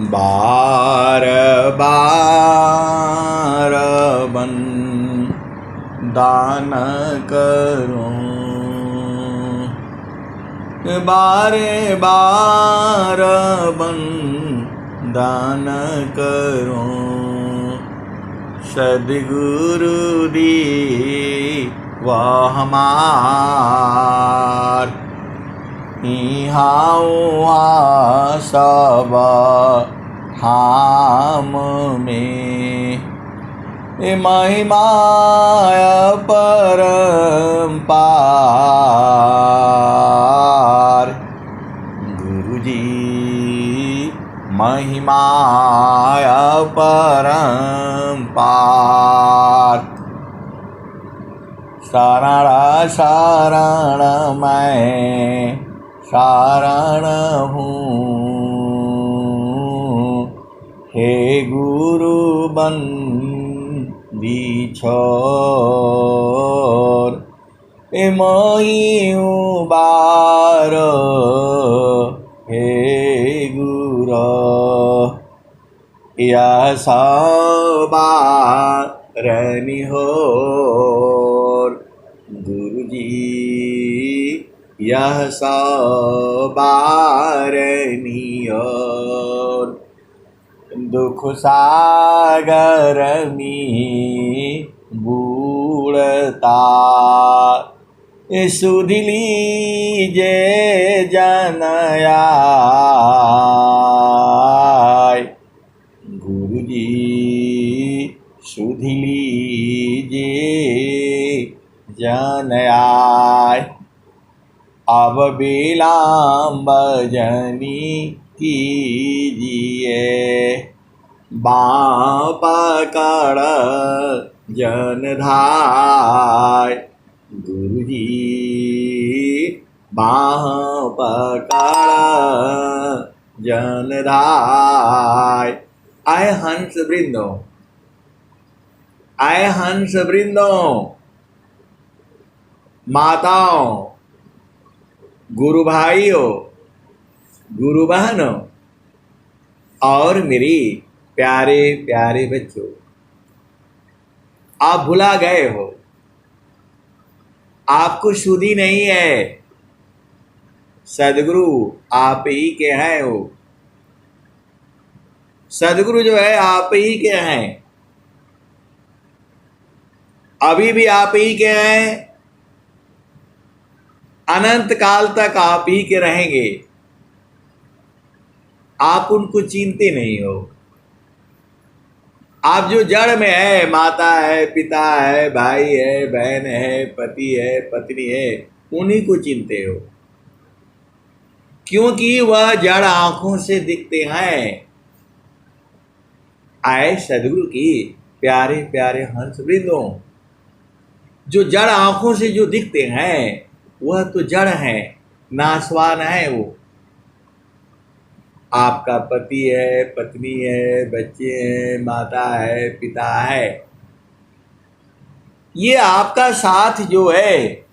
बार बार दान करूं, बारे बार दान करूं, सद्गुरु दी वह हमार इहाँ सब धाम में महिमा परम्पार। गुरुजी महिमा परम्पार। शरण शरण मैं शरण हूँ, हे गुरु बंदी छोर, मई उबार हे गुरु, यह सबारनी होर। गुरुजी यह सबारनी होर, दुख सागर में बूढ़ता सुध लीजे जनयाय। गुरुजी सुध लीजे जनयाय। अब विलम्ब जनी कीजिए, बाँ पकड़ जनधाय। गुरुजी बाँ पकड़ जनधाय। आए हंस वृंदो, आए हंस वृंदो, माताओं, गुरु भाइयों, गुरु बहनों और मेरी प्यारे प्यारे बच्चों, आप भुला गए हो, आपको सुधी नहीं है। सदगुरु आप ही के हैं हो, सदगुरु जो है आप ही के हैं, अभी भी आप ही के हैं, अनंत काल तक आप ही के रहेंगे। आप उनको चिंते नहीं हो। आप जो जड़ में है, माता है, पिता है, भाई है, बहन है, पति है, पत्नी है, उन्हीं को चिंते हो, क्योंकि वह जड़ आंखों से दिखते हैं। आए सदगुरु की प्यारे प्यारे हंस वृंदों, जो जड़ आंखों से जो दिखते हैं वह तो जड़ है, नाशवान है। वो आपका पति है, पत्नी है, बच्चे हैं, माता है, पिता है, ये आपका साथ जो है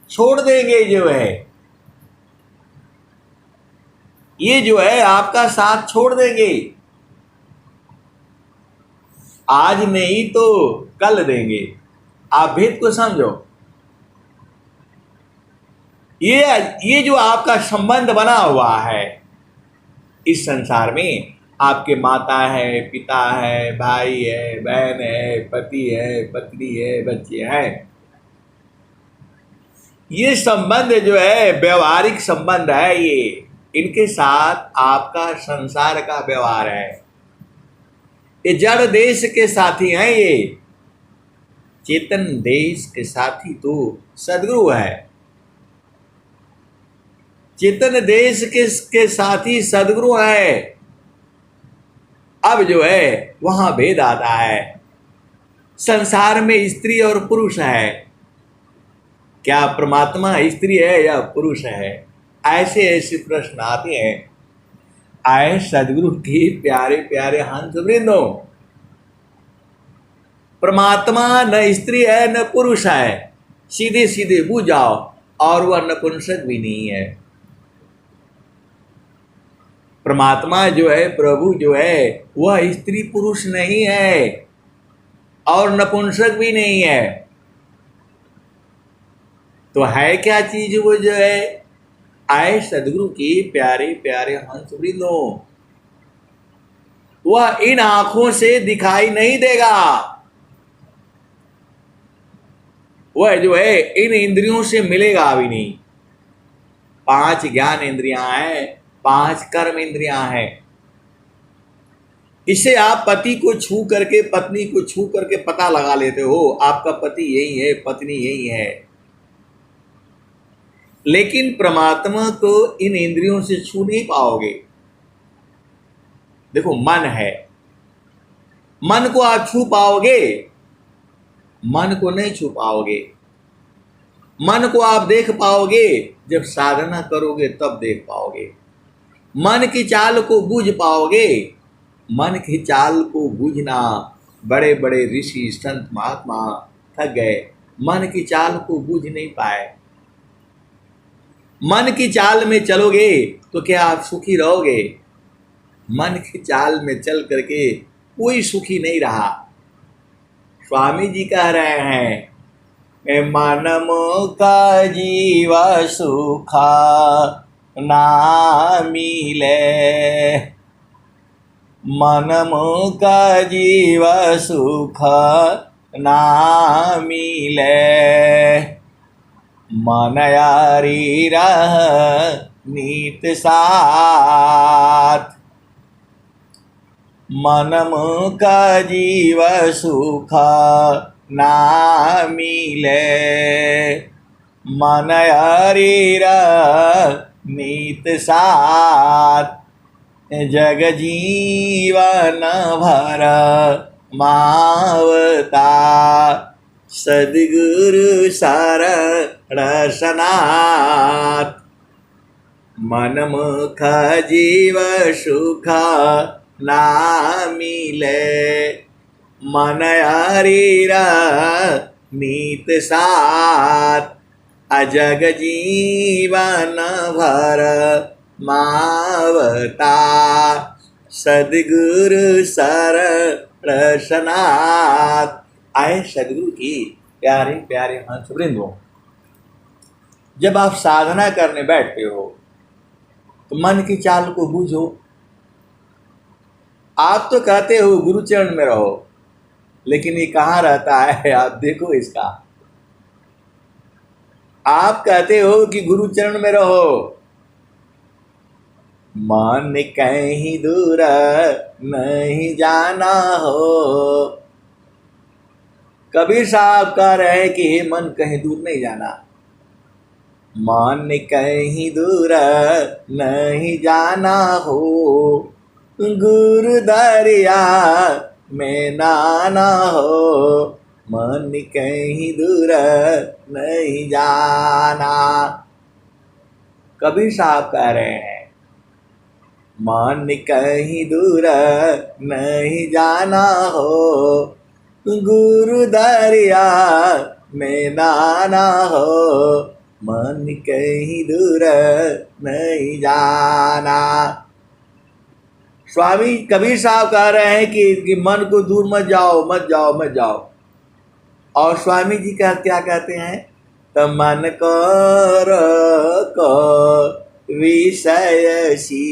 छोड़ देंगे। जो है ये जो है आपका साथ छोड़ देंगे, आज नहीं तो कल देंगे। आप भेद को समझो। ये जो आपका संबंध बना हुआ है इस संसार में, आपके माता है, पिता है, भाई है, बहन है, पति है, पत्नी है, बच्चे हैं, ये संबंध जो है व्यवहारिक संबंध है। ये इनके साथ आपका संसार का व्यवहार है। ये जड़ देश के साथी हैं, ये चेतन देश के साथी तो सदगुरु है। चेतन देश के साथी सदगुरु है। अब जो है वहां भेद आता है। संसार में स्त्री और पुरुष है, क्या परमात्मा स्त्री है या पुरुष है? ऐसे ऐसे प्रश्न आते हैं। आए सदगुरु की प्यारे प्यारे हंस वृंदो, परमात्मा न स्त्री है न पुरुष है, सीधे सीधे बुझ जाओ, और वह नपुंसक भी नहीं है। परमात्मा जो है, प्रभु जो है, वह स्त्री पुरुष नहीं है और नपुंसक भी नहीं है। तो है क्या चीज वो जो है? आए सदगुरु की प्यारे प्यारे हंस वृंदो, वह इन आंखों से दिखाई नहीं देगा। वह जो है इन इंद्रियों से मिलेगा भी नहीं। 5 ज्ञान इंद्रियां हैं, 5 कर्म इंद्रियां हैं। इसे आप पति को छू करके, पत्नी को छू करके पता लगा लेते हो, आपका पति यही है, पत्नी यही है। लेकिन परमात्मा को इन इंद्रियों से छू नहीं पाओगे। देखो, मन है, मन को आप छू पाओगे? मन को नहीं छू पाओगे। मन को आप देख पाओगे? जब साधना करोगे तब देख पाओगे। मन की चाल को बूझ पाओगे? मन की चाल को बूझना बड़े बड़े ऋषि संत महात्मा थक गए, मन की चाल को बूझ नहीं पाए। मन की चाल में चलोगे तो क्या आप सुखी रहोगे? मन की चाल में चल करके कोई सुखी नहीं रहा। स्वामी जी कह रहे हैं, मन का जीवा सुखा ना मिले, मन का जीव सुख ना मिले, मन यारी रह नीत साथ, मन का जीव सुख ना मिले, मन यारी रह नीत साथ, जग जीवन भर मावता, सद्गुरु शरण सनाथ, मन मुख जीव सुख ना मिले, मन हरिर नीत साथ, अजग जीवन भर मावता, सद्गुरु शरण सनाथ। आए सद्गुरु की प्यारे प्यारे हंस वृंदों, जब आप साधना करने बैठते हो तो मन की चाल को बूझो। आप तो कहते हो गुरु चरण में रहो, लेकिन ये कहाँ रहता है? आप देखो इसका। आप कहते हो कि गुरु चरण में रहो, मन कहीं दूर नहीं जाना हो। कबीर साहब कह रहे हैं कि हे मन कहीं दूर नहीं जाना, मन कहीं दूर नहीं जाना हो, गुरु दरिया में नाना हो, मन कहीं दूर नहीं जाना। कबीर साहब कह रहे हैं मन कहीं दूर नहीं जाना हो, गुरु दरिया में नाना हो, मन कहीं दूर नहीं जाना। स्वामी कबीर साहब कह रहे हैं कि मन को दूर मत जाओ, मत जाओ, मत जाओ। और स्वामी जी क्या कहते हैं? तो मन को विषय सी,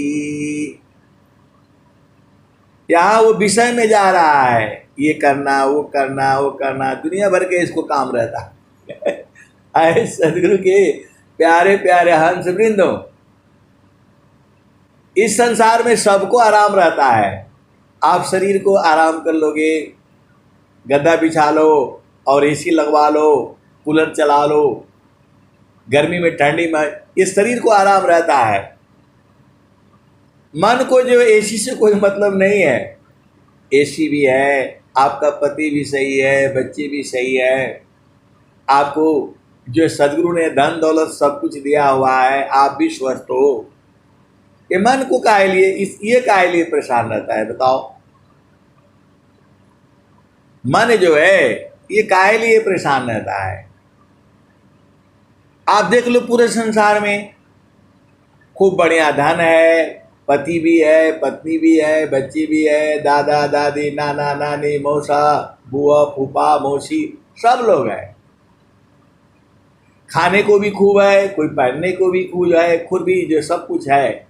यहाँ वो विषय में जा रहा है, ये करना वो करना वो करना, दुनिया भर के इसको काम रहता है। आए सदगुरु के प्यारे प्यारे हंस वृंदों, इस संसार में सबको आराम रहता है। आप शरीर को आराम कर लोगे, गद्दा बिछा लो और एसी लगवा लो, कूलर चला लो, गर्मी में ठंडी में, ये शरीर को आराम रहता है। मन को जो एसी से कोई मतलब नहीं है। एसी भी है, आपका पति भी सही है, बच्चे भी सही है, आपको जो सदगुरु ने धन दौलत सब कुछ दिया हुआ है, आप भी स्वस्थ हो। ये मन को काहे लिए, ये काहे लिए परेशान रहता है बताओ? मन जो है ये काहे लिए परेशान रहता है? आप देख लो पूरे संसार में खूब बढ़िया धन है, पति भी है, पत्नी भी है, बच्ची भी है, दादा दादी, नाना नानी, मौसा, बुआ, फूफा, मौसी, सब लोग हैं। खाने को भी खूब है, कोई पहनने को भी खूब है, खुद भी जो सब कुछ है।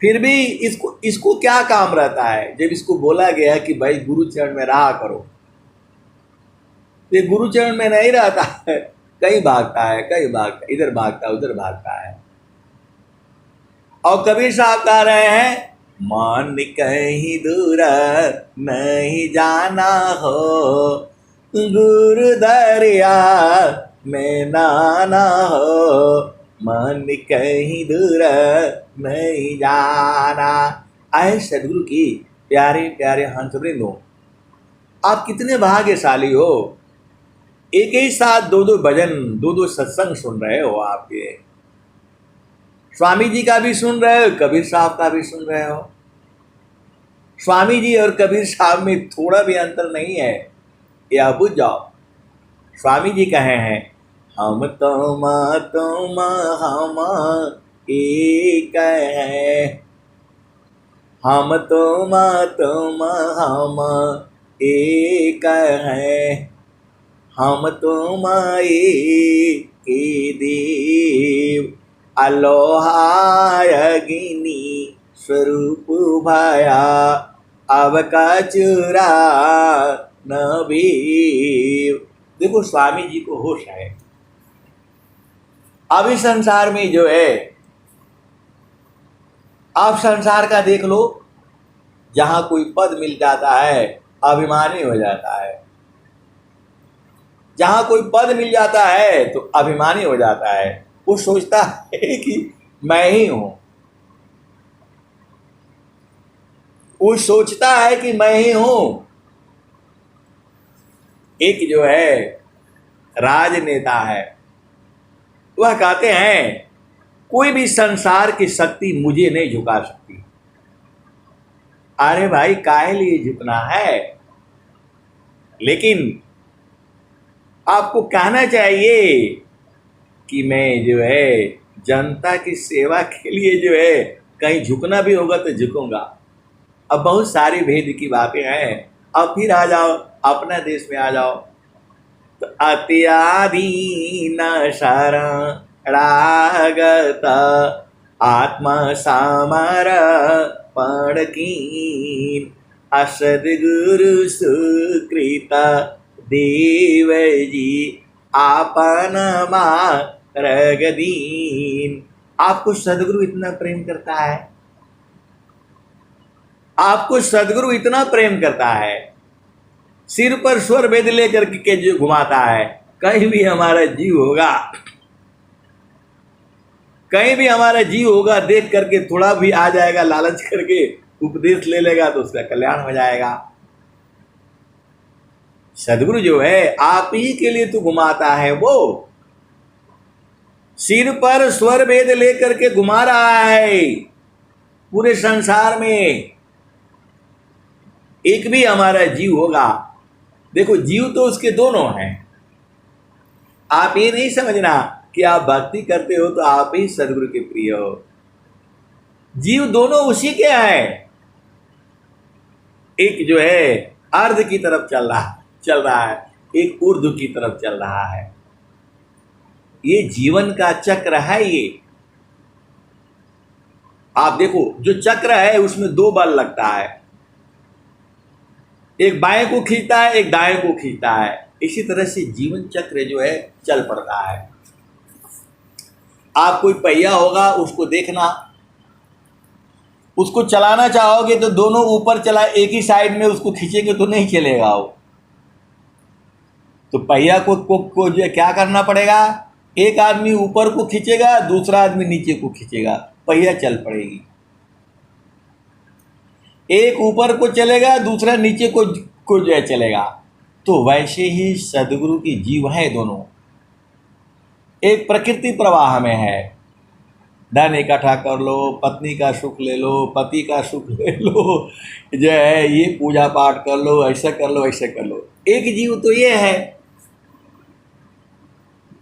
फिर भी इसको इसको क्या काम रहता है? जब इसको बोला गया कि भाई गुरु चरण में रहा करो, ये गुरु चरण में नहीं रहता है, कहीं भागता है, कहीं भागता, इधर भागता उधर भागता है। और कबीर साहब कह रहे हैं, मन कहीं दूर नहीं जाना हो, गुरु दरिया में नाना हो, मन कहीं दूर नहीं जाना। आए सदगुरु की प्यारे प्यारे हंसवृंदों, आप कितने भाग्यशाली हो, एक ही साथ दो दो भजन, दो दो सत्संग सुन रहे हो। आपके स्वामी जी का भी सुन रहे हो, कबीर साहब का भी सुन रहे हो। स्वामी जी और कबीर साहब में थोड़ा भी अंतर नहीं है, या बुझ जाओ। स्वामी जी कहे हैं, हम तुम हम एक है, हम तुम हम एक है, हम तुम एक देव, अलोहाय अग्नि स्वरूप भया, अब का चुरा नबीव। देखो स्वामी जी को होश है। अभी संसार में जो है, आप संसार का देख लो, जहां कोई पद मिल जाता है अभिमानी हो जाता है, जहां कोई पद मिल जाता है तो अभिमानी हो जाता है। वो सोचता है कि मैं ही हूं, वो सोचता है कि मैं ही हूं। एक जो है राजनेता है, वह कहते हैं, कोई भी संसार की शक्ति मुझे नहीं झुका सकती। अरे भाई, काहे लिए झुकना है? लेकिन आपको कहना चाहिए कि मैं जो है जनता की सेवा के लिए जो है कहीं झुकना भी होगा तो झुकूंगा। अब बहुत सारी भेद की बातें हैं। अब फिर आ जाओ, अपना देश में आ जाओ, तो अत्याधीन शरणागत आत्मा समर्पण कीन, असद्गुरु सुकृत देव जी आपन मार्ग दीन। आपको सदगुरु इतना प्रेम करता है, आपको सदगुरु इतना प्रेम करता है, सिर पर स्वर वेद लेकर के जो घुमाता है। कहीं भी हमारा जीव होगा, कहीं भी हमारा जीव होगा, देख करके थोड़ा भी आ जाएगा, लालच करके उपदेश ले लेगा तो उसका कल्याण हो जाएगा। सदगुरु जो है आप ही के लिए तो घुमाता है, वो सिर पर स्वर वेद लेकर के घुमा रहा है पूरे संसार में। एक भी हमारा जीव होगा, देखो जीव तो उसके दोनों हैं। आप ये नहीं समझना कि आप भक्ति करते हो तो आप ही सदगुरु के प्रिय हो। जीव दोनों उसी के हैं। एक जो है अर्ध की तरफ चल रहा है, एक ऊर्ध्व की तरफ चल रहा है। ये जीवन का चक्र है। ये आप देखो, जो चक्र है उसमें दो बल लगता है, एक बाएं को खींचता है, एक दाएं को खींचता है। इसी तरह से जीवन चक्र जो है चल पड़ता है। आप कोई पहिया होगा, उसको देखना, उसको चलाना चाहोगे तो दोनों ऊपर चला, एक ही साइड में उसको खींचेंगे तो नहीं चलेगा वो। तो पहिया को जो है क्या करना पड़ेगा, एक आदमी ऊपर को खींचेगा, दूसरा आदमी नीचे को खींचेगा, पहिया चल पड़ेगी। एक ऊपर को चलेगा, दूसरा नीचे को जो है चलेगा। तो वैसे ही सदगुरु की जीव है दोनों, एक प्रकृति प्रवाह में है। धन इकट्ठा कर लो, पत्नी का सुख ले लो, पति का सुख ले लो, जो है ये पूजा पाठ कर लो, ऐसा कर लो, ऐसे कर लो। एक जीव तो ये है,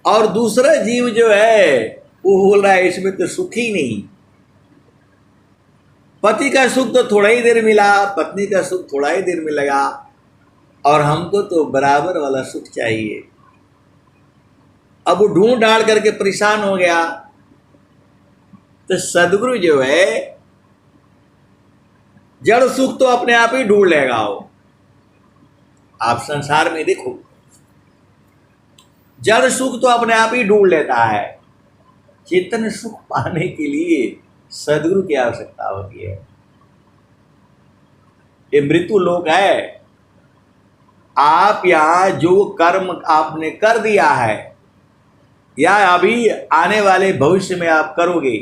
और दूसरा जीव जो है वो बोल रहा है इसमें तो सुख ही नहीं। पति का सुख तो थोड़ा ही देर मिला, पत्नी का सुख थोड़ा ही देर मिलेगा, और हमको तो बराबर वाला सुख चाहिए। अब वो ढूंढ ढाड़ करके परेशान हो गया। तो सदगुरु जो है जड़ सुख तो अपने आप ही ढूंढ लेगा। वो आप संसार में देखो, जड़ सुख तो अपने आप ही ढूंढ लेता है। चेतन सुख पाने के लिए सदगुरु की आवश्यकता होती है। ये मृत्यु लोक है। आप यहां जो कर्म आपने कर दिया है या अभी आने वाले भविष्य में आप करोगे,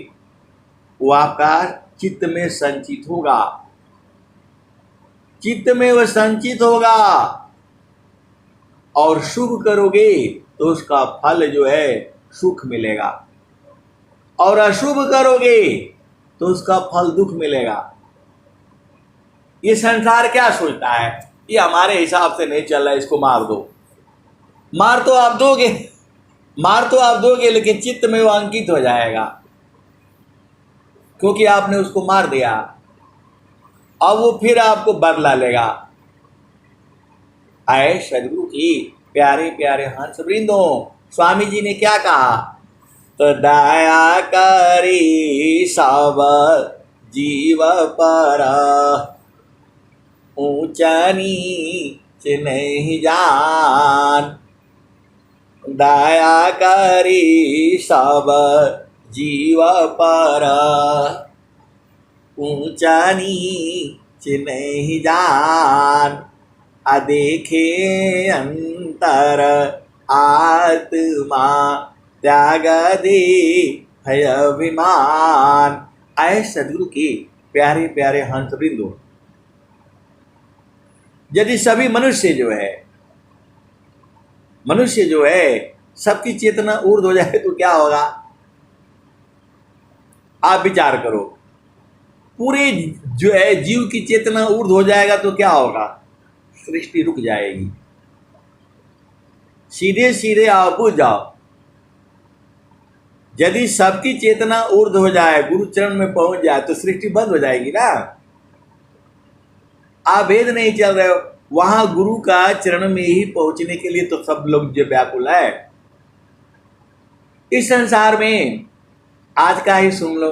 वो आपका चित्त में संचित होगा, चित्त में वह संचित होगा। और शुभ करोगे तो उसका फल जो है सुख मिलेगा, और अशुभ करोगे तो उसका फल दुख मिलेगा। ये संसार क्या सोचता है, ये हमारे हिसाब से नहीं चल रहा है, इसको मार दो। मार तो आप दोगे, मार तो आप दोगे, लेकिन चित्त में वो अंकित हो जाएगा, क्योंकि आपने उसको मार दिया। अब वो फिर आपको बदला लेगा। आए सदगुरु की प्यारे प्यारे हंस वृंदों, स्वामी जी ने क्या कहा, तो दया करी सब जीव पर, ऊंचा नीच नहीं जान। दया करी सब जीव पर, ऊंचा नीच नहीं जान। अदेखे अंतर आत्मा, त्याग दे भय अभिमान। आए सदगुरु के प्यारे प्यारे हंस वृंदों, यदि सभी मनुष्य जो है सबकी चेतना ऊर्ध्व हो जाए तो क्या होगा? आप विचार करो, पूरे जो है जीव की चेतना ऊर्ध्व हो जाएगा तो क्या होगा? सृष्टि रुक जाएगी। सीधे सीधे आप बुझ जाओ, यदि सबकी चेतना ऊर्ध्व हो जाए, गुरु चरण में पहुंच जाए, तो सृष्टि बंद हो जाएगी ना। आप भेद नहीं चल रहे हो, वहां गुरु का चरण में ही पहुंचने के लिए तो सब लोग जो व्याकुल है। इस संसार में आज का ही सुन लो।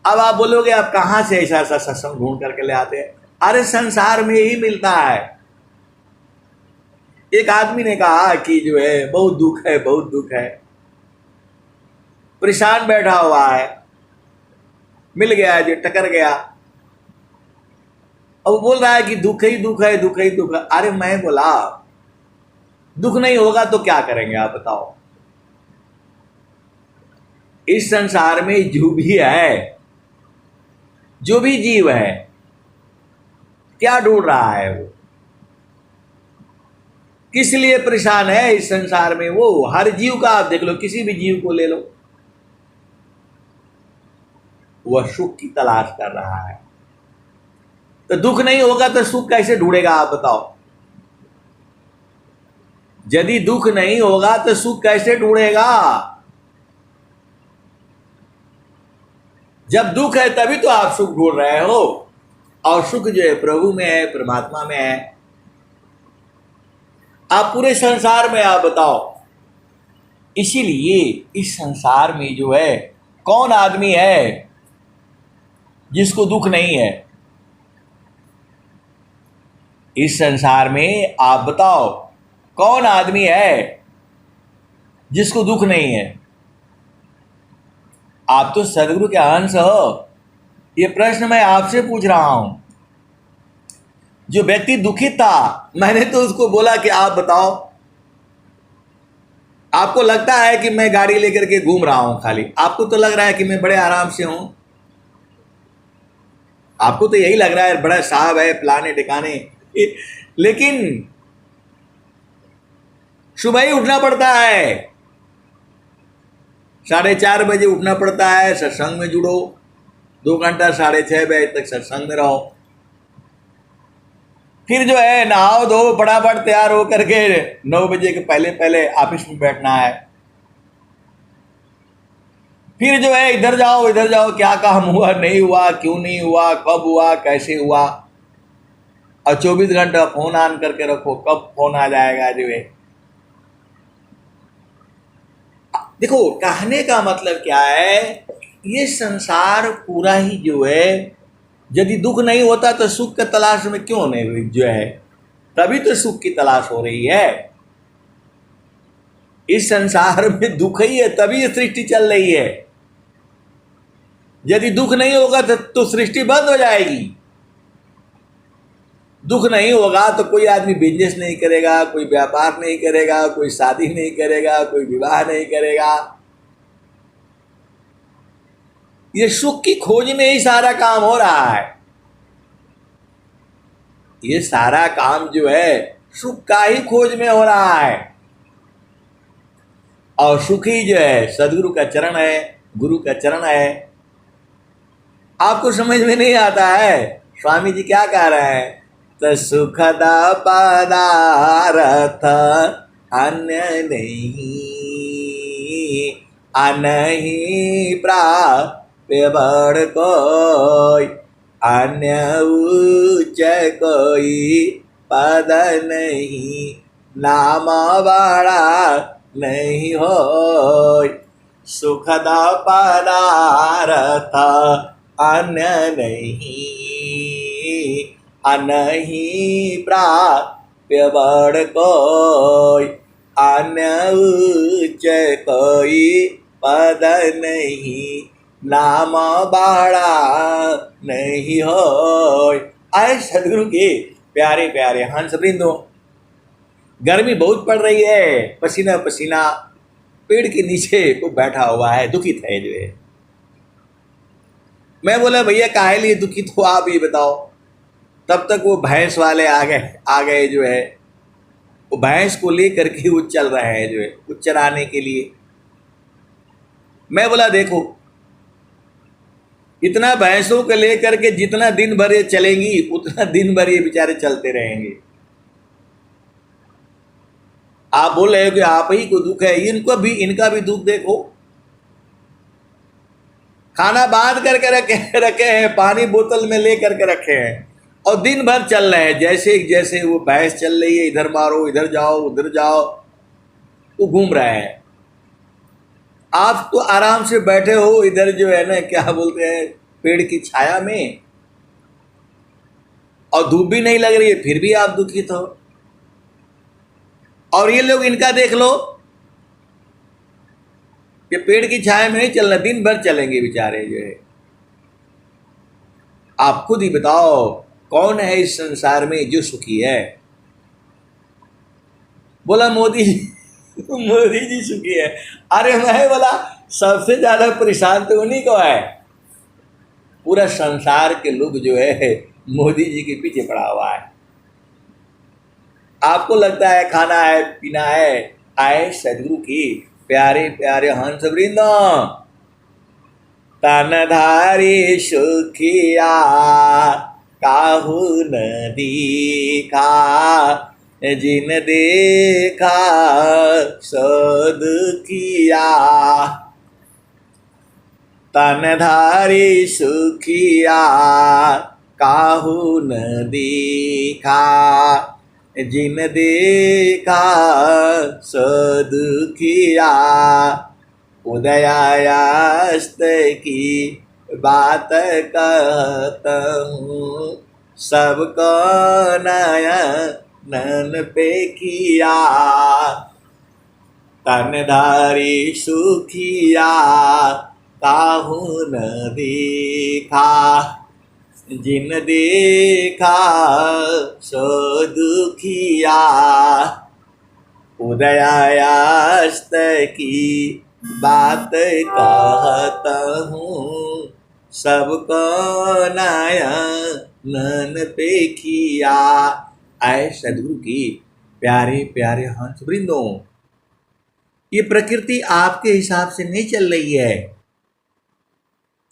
अब आप बोलोगे आप कहां से ऐसा ऐसा सत्संग ढूंढ करके ले आते हैं? अरे संसार में ही मिलता है। एक आदमी ने कहा कि जो है बहुत दुख है, बहुत दुख है, परेशान बैठा हुआ है, मिल गया जो टकर गया, अब बोल रहा है कि दुख ही दुख है, दुख ही दुख है। अरे मैं बोला दुख नहीं होगा तो क्या करेंगे आप बताओ? इस संसार में जो भी है, जो भी जीव है, क्या ढूंढ रहा है? वो किस लिए परेशान है इस संसार में? वो हर जीव का आप देख लो, किसी भी जीव को ले लो, वह सुख की तलाश कर रहा है। तो दुख नहीं होगा तो सुख कैसे ढूंढेगा आप बताओ? यदि दुख नहीं होगा तो सुख कैसे ढूंढेगा? जब दुख है तभी तो आप सुख ढूंढ रहे हो, और सुख जो है प्रभु में है, परमात्मा में है। आप पूरे संसार में आप बताओ। इसीलिए इस संसार में जो है कौन आदमी है जिसको दुख नहीं है? इस संसार में आप बताओ कौन आदमी है जिसको दुख नहीं है? आप तो सदगुरु के अंश हो। ये प्रश्न मैं आपसे पूछ रहा हूं। जो व्यक्ति दुखी था, मैंने तो उसको बोला कि आप बताओ, आपको लगता है कि मैं गाड़ी लेकर के घूम रहा हूं खाली, आपको तो लग रहा है कि मैं बड़े आराम से हूं, आपको तो यही लग रहा है बड़ा साहब है, फलाने ठिकाने। लेकिन सुबह ही उठना पड़ता है, 4:30 बजे उठना पड़ता है, सत्संग में जुड़ो, 2 घंटा 6:30 बजे तक सत्संग में रहो, फिर जो है नहाओ धो फटाफट तैयार हो करके 9 बजे के पहले पहले ऑफिस में बैठना है। फिर जो है इधर जाओ, क्या काम हुआ, नहीं हुआ, क्यों नहीं हुआ, कब हुआ, कैसे हुआ, और 24 घंटा फोन ऑन करके रखो, कब फोन आ जाएगा जो है। देखो कहने का मतलब क्या है, ये संसार पूरा ही जो है, यदि दुख नहीं होता तो सुख के तलाश में क्यों नहीं जो है, तभी तो सुख की तलाश हो रही है। इस संसार में दुख ही है तभी ये सृष्टि चल रही है। यदि दुख नहीं होगा तो सृष्टि बंद हो जाएगी। दुख नहीं होगा तो कोई आदमी बिजनेस नहीं करेगा, कोई व्यापार नहीं करेगा, कोई शादी नहीं करेगा, कोई विवाह नहीं करेगा। ये सुख की खोज में ही सारा काम हो रहा है। ये सारा काम जो है सुख का ही खोज में हो रहा है। और सुख ही जो है सदगुरु का चरण है, गुरु का चरण है। आपको समझ में नहीं आता है स्वामी जी क्या कह रहे हैं, तो सुखदा पदारथ अन्य नहीं, अनहि प्राप्य बड़ कोई, अन्य उच्च कोई पद नहीं, नाम बड़ा नहीं हो। सुखदा पदारथ अन्य नहीं, अनहि प्राप्य बड़ कोई, अन्य उच्च कोई पद नहीं, नाम बड़ा नहीं हो। आए सदगुरु के प्यारे प्यारे हंस वृंदो, गर्मी बहुत पड़ रही है, पसीना पसीना, पेड़ के नीचे को बैठा हुआ है, दुखित है जो है। मैं बोला भैया काहे लिए दुखित हो आप ये बताओ। तब तक वो भैंस वाले आ गए जो है, वो भैंस को लेकर के वो चल रहे हैं जो है, वो चराने के लिए। मैं बोला देखो इतना भैंसों को लेकर के जितना दिन भर ये चलेंगी उतना दिन भर ये बेचारे चलते रहेंगे। आप बोल रहे हो कि आप ही को दुख है, इनका भी दुख देखो। खाना बांध करके रखे हैं, पानी बोतल में ले करके रखे हैं, और दिन भर चल रहे हैं जैसे जैसे वो भैंस चल रही है, इधर मारो, इधर जाओ, उधर जाओ, तो घूम रहे हैं। आप तो आराम से बैठे हो इधर जो है ना, क्या बोलते हैं, पेड़ की छाया में, और धूप भी नहीं लग रही है, फिर भी आप दुखित हो। और ये लोग इनका देख लो, ये पेड़ की छाया में नहीं चलना, दिन भर चलेंगे बेचारे जो है। आप खुद ही बताओ कौन है इस संसार में जो सुखी है। बोला मोदी जी, मोदी जी सुखी है। अरे मैं बोला सबसे ज्यादा परेशान तो उन्हीं को है। पूरा संसार के लोग जो है मोदी जी के पीछे पड़ा हुआ है। आपको लगता है खाना है पीना है, आए सदगुरु की प्यारे प्यारे हंस वृंदो, तनधारी सुखिया काहू न देखा, जिन देखा सो दुखिया। तनधारी सुखिया काहू न देखा, जिन देखा सो दुखिया। उदयास्त की बात कहता हूँ, सबको नयन पे किया। तनधारी सुखिया काहू न देखा, जिन देखा सो दुखिया। उदयास्त की बात कहता हूँ, सबको नयन पे किया। आए सदगुरु की प्यारे प्यारे हंस वृंदों, ये प्रकृति आपके हिसाब से नहीं चल रही है।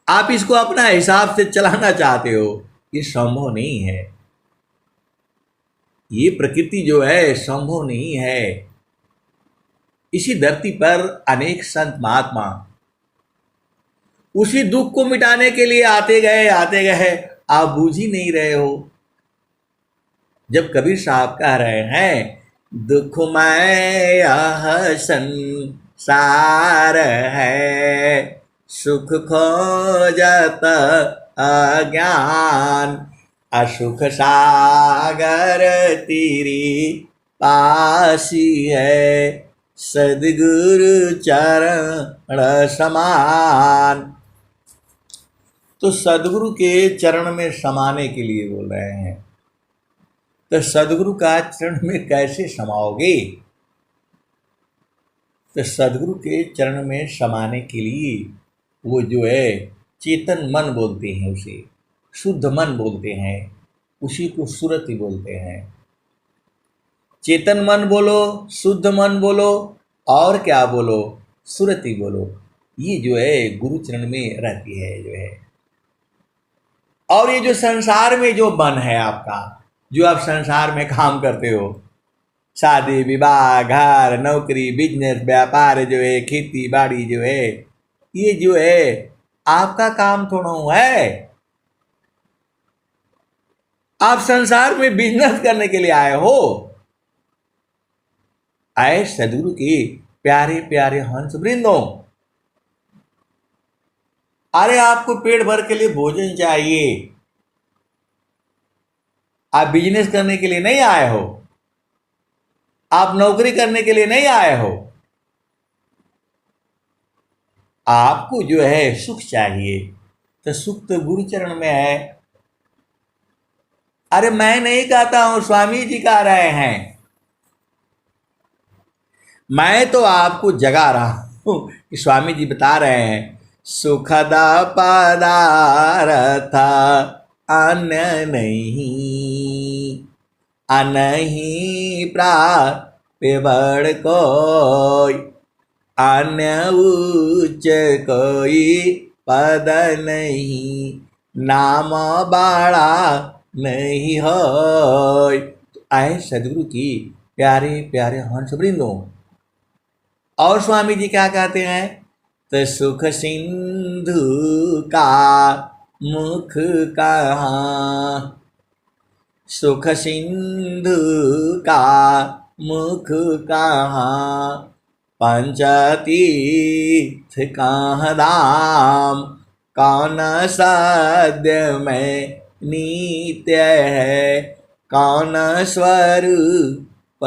आप इसको अपना हिसाब से चलाना चाहते हो, ये संभव नहीं है। ये प्रकृति जो है संभव नहीं है। इसी धरती पर अनेक संत महात्मा उसी दुख को मिटाने के लिए आते गए, आप बूझ ही नहीं रहे हो। जब कबीर साहब कह रहे हैं दुखमय यह संसार है, सुख खोजत अज्ञान, असुख सागर तेरी पासी है, सद्गुरु चरण समान। तो सद्गुरु के चरण में समाने के लिए बोल रहे हैं। तो सद्गुरु का चरण में कैसे समाओगे? तो सद्गुरु के चरण में समाने के लिए वो जो है चेतन मन बोलते हैं, उसे शुद्ध मन बोलते हैं, उसी को सुरति बोलते हैं। चेतन मन बोलो, शुद्ध मन बोलो, और क्या बोलो? सुरति बोलो। ये जो है गुरु चरण में रहती है जो है। और ये जो संसार में जो मन है आपका, जो आप संसार में काम करते हो, शादी विवाह, घर, नौकरी, बिजनेस, व्यापार जो है, खेती बाड़ी जो है, ये जो है आपका काम थोड़ा है। आप संसार में बिजनेस करने के लिए आए हो। आए सद्गुरु के प्यारे प्यारे हंस वृंदों, अरे आपको पेट भर के लिए भोजन चाहिए। आप बिजनेस करने के लिए नहीं आए हो, आप नौकरी करने के लिए नहीं आए हो। आपको जो है सुख चाहिए, तो सुख तो गुरु चरण में है। अरे मैं नहीं कहता हूं, स्वामी जी कह रहे हैं। मैं तो आपको जगा रहा हूं कि स्वामी जी बता रहे हैं सुखद पदार्थ अन्य नहीं, अनही प्राप्य बड़ कोई, अन्य उच्च कोई पद नहीं, नाम बड़ा नहीं हो। आए सद्गुरु की प्यारे प्यारे हंस वृंदों। और स्वामी जी क्या कहते हैं? तो सुख सिंधु का मुख कहाँ, सुख सिंधु का मुख कहाँ, पंचतीर्थ कहाँ धाम, कौन सद्य में नित्य है, कौन स्वरूप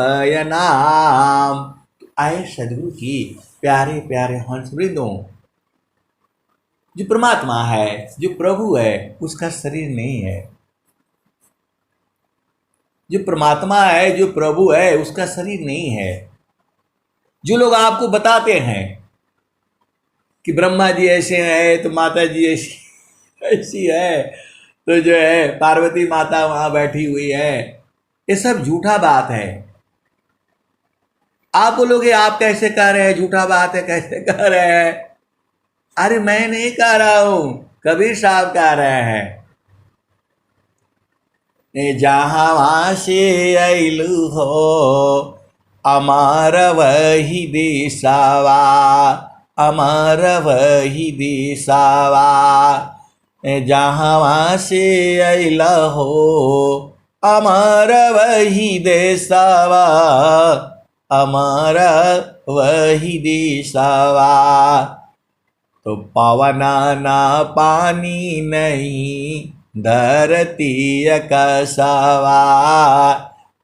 नाम। आए सद्गुरु की प्यारे प्यारे हंस वृंदों, जो परमात्मा है, जो प्रभु है, उसका शरीर नहीं है। जो परमात्मा है, जो प्रभु है, उसका शरीर नहीं है। जो लोग आपको बताते हैं कि ब्रह्मा जी ऐसे हैं, तो माता जी ऐसी है, तो जो है पार्वती माता वहां बैठी हुई है, ये सब झूठा बात है। आप बोलोगे आप कैसे कह रहे हैं, झूठा बात है, कैसे कह रहे हैं? अरे मैं नहीं कह रहा हूं, कबीर साहब कह रहे हैं। जहां से अइलू हो अमर वही देशवा, अमर वही देशवा, जहां से अइला हो अमर वही देशवा, अमर वही देशवा। तो पवना ना पानी नहीं धरती कसवा,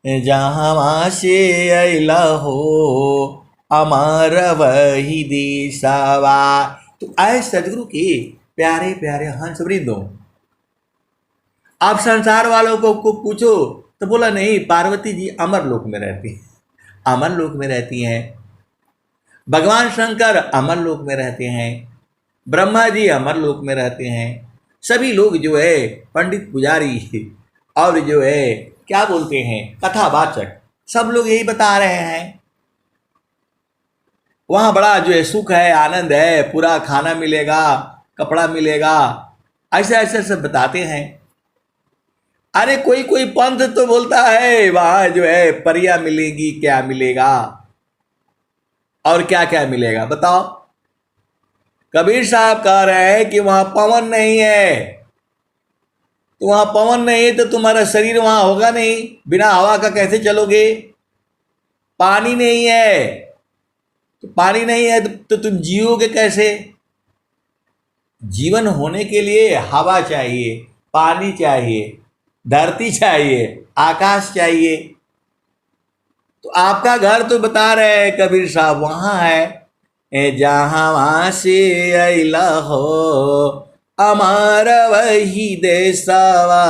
जहाँ से अइला हो अमर वही देशवा। तो आए सदगुरु के प्यारे प्यारे हंस वृंदों, आप संसार वालों को पूछो तो बोला नहीं, पार्वती जी अमर लोक में रहती, अमर लोक में रहती हैं। भगवान शंकर अमर लोक में रहते हैं, ब्रह्मा जी अमर लोक में रहते हैं। सभी लोग जो है पंडित पुजारी और जो है क्या बोलते हैं कथावाचक, सब लोग यही बता रहे हैं वहां बड़ा जो है सुख है, आनंद है, पूरा खाना मिलेगा, कपड़ा मिलेगा, ऐसे ऐसे सब बताते हैं। अरे कोई कोई पंथ तो बोलता है वहां जो है परियां मिलेगी, क्या मिलेगा और क्या क्या मिलेगा बताओ। कबीर साहब कह रहे हैं कि वहां पवन नहीं है। तो वहां पवन नहीं है तो तुम्हारा शरीर वहां होगा नहीं, बिना हवा का कैसे चलोगे? पानी नहीं है तो पानी नहीं है तो तुम जियोगे कैसे? जीवन होने के लिए हवा चाहिए, पानी चाहिए, धरती चाहिए, आकाश चाहिए। तो आपका घर तो बता रहे हैं कबीर साहब वहां है, जहां वहां से अला हो अमर वही देशवा,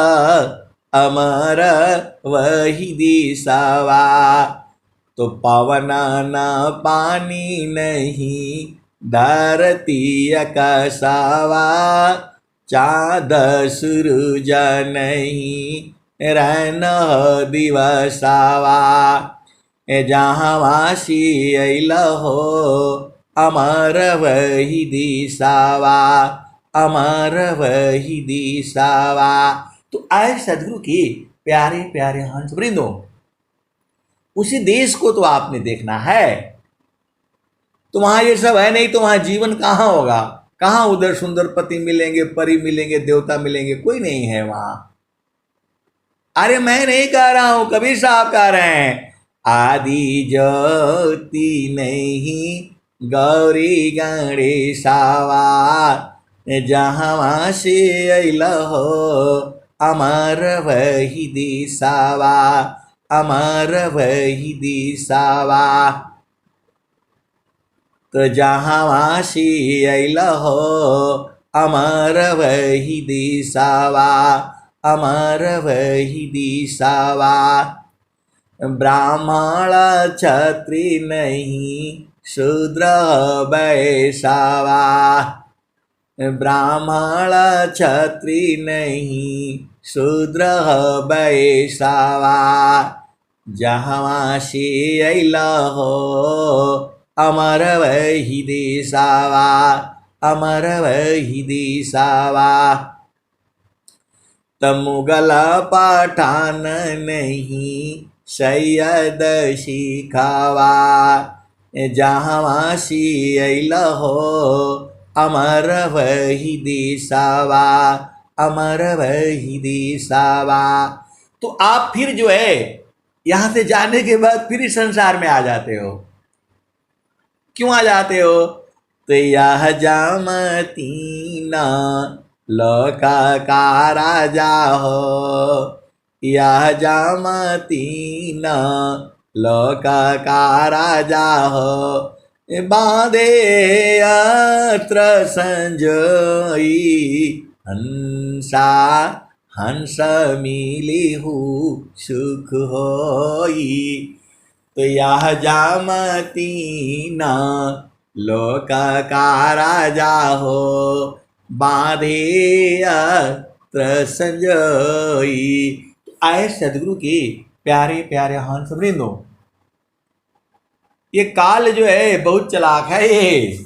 अमर वही दिशावा। तो पवन न पानी नहीं, धरती आकाशवा, चाँद सूरज नहीं, रैन दिवसावा। जहाँ वासी अल हो अमर वही दिशावा, अमर वही दिशावा। तो आए सदगुरु की प्यारे प्यारे हंस वृंदो, उसी देश को तो आपने देखना है। तो वहां ये सब है नहीं तो वहां जीवन कहाँ होगा? कहाँ उधर सुंदर पति मिलेंगे, परी मिलेंगे, देवता मिलेंगे? कोई नहीं है वहां। अरे मैं नहीं कह रहा हूं, कबीर साहब कह रहे हैं, आदि ज्योति नहीं गौरी गणेशावा, जहाँ से अल हो अमर वही दिशावा, अमर वही दिशावा। तो जहाँ वासी अल हो अमर वही दिशावा, अमर वही दिशावा। ब्राह्मण क्षत्रि नहीं शूद्र वैश्यावा, ब्राह्मण क्षत्रि नहीं शूद्र वैश्यावा। जहाँ से अल हो अमर वही दिशावा, अमर वही दिशावा। मुगल पठान नहीं सैयद शिखावा, जहाँ से अल हो अमर वही दिशावा, अमर वही दिशावा। तो आप फिर जो है यहां से जाने के बाद फिर इस संसार में आ जाते हो। क्यों आ जाते हो? तो यह जामतीना लोका का राजा हो, यह जामतीना लोका का राजा हो। बांधे अत्र संजोई हंसा, हंस मिली हूँ सुख होई। तो यह जामतीना लोका का राजा हो, बांधे अत्र संजोई। आए सदगुरु के प्यारे प्यारे हंस वृंदो, ये काल जो है बहुत चलाक है। ये